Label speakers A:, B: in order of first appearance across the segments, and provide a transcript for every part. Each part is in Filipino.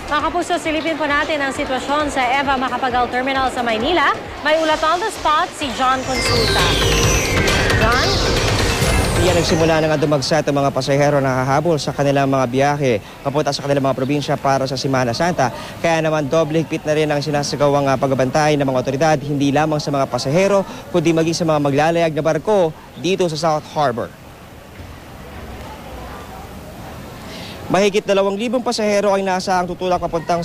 A: Mga kapuso, silipin po natin ang sitwasyon sa Eva Macapagal Terminal sa Maynila. May ulat on the spot si John Consulta. John?
B: Iyan nagsimula na nga dumagsa ang mga pasahero na hahabol sa kanilang mga biyahe papunta sa kanilang mga probinsya para sa Semana Santa. Kaya naman doble higpit na rin ang sinasagawang pagbabantay ng mga otoridad hindi lamang sa mga pasahero kundi maging sa mga maglalayag na barko dito sa South Harbor. Mahigit 2,000 pasahero ang inaasahang tutulak papuntang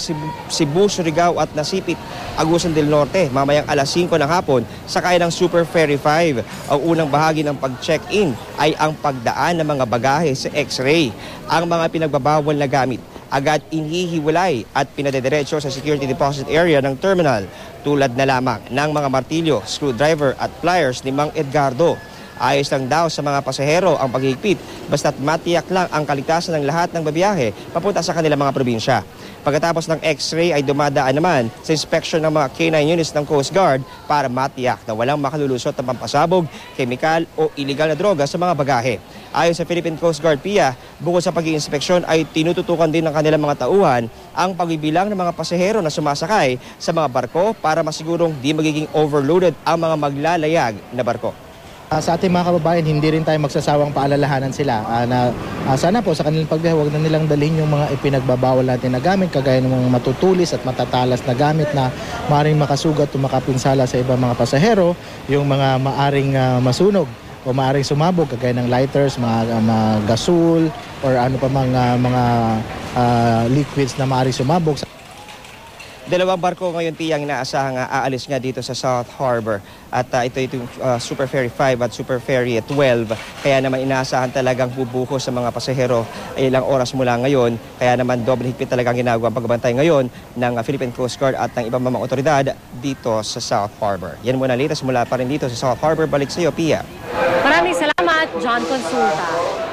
B: Cebu, Surigao at Nasipit, Agusan del Norte mamayang alas 5 ng hapon sakay ng Super Ferry 5. Ang unang bahagi ng pag-check-in ay ang pagdaan ng mga bagahe sa X-ray. Ang mga pinagbabawal na gamit agad inihiwalay at pinadediretso sa security deposit area ng terminal tulad na lamang ng mga martilyo, screwdriver at pliers ni Mang Edgardo. Ayos lang daw sa mga pasahero ang paghigpit basta't matiyak lang ang kaligtasan ng lahat ng babiyahe papunta sa kanilang mga probinsya. Pagkatapos ng X-ray ay dumadaan naman sa inspection ng mga K9 units ng Coast Guard para matiyak na walang makalulusot na pampasabog, kemikal o iligal na droga sa mga bagahe. Ayon sa Philippine Coast Guard PIA, bukod sa pag-iinspeksyon ay tinututukan din ng kanilang mga tauhan ang pagbibilang ng mga pasahero na sumasakay sa mga barko para masigurong di magiging overloaded ang mga maglalayag na barko.
C: Sa ating mga kababayan, hindi rin tayo magsasawang paalalahanan sila na sana po sa kanilang pagbiyahe, huwag na nilang dalhin yung mga ipinagbabawal natin na gamit kagaya ng mga matutulis at matatalas na gamit na maaaring makasugat o makapinsala sa ibang mga pasahero, yung mga maaaring masunog o maaaring sumabog kagaya ng lighters, mga gasol or ano pa mga liquids na maaaring sumabog.
B: 2 barko ngayon tiyang inaasahang aalis nga dito sa South Harbor at ito yung Super Ferry 5 at Super Ferry 12. Kaya naman inaasahan talagang bubuhos sa mga pasahero ay ilang oras mula ngayon. Kaya naman doble higpit talagang ginagawa ang pagbabantay ngayon ng Philippine Coast Guard at ng ibang mga otoridad dito sa South Harbor. Yan muna latest mula pa rin dito sa South Harbor. Balik sa iyo, Pia.
A: Maraming salamat, John Consulta.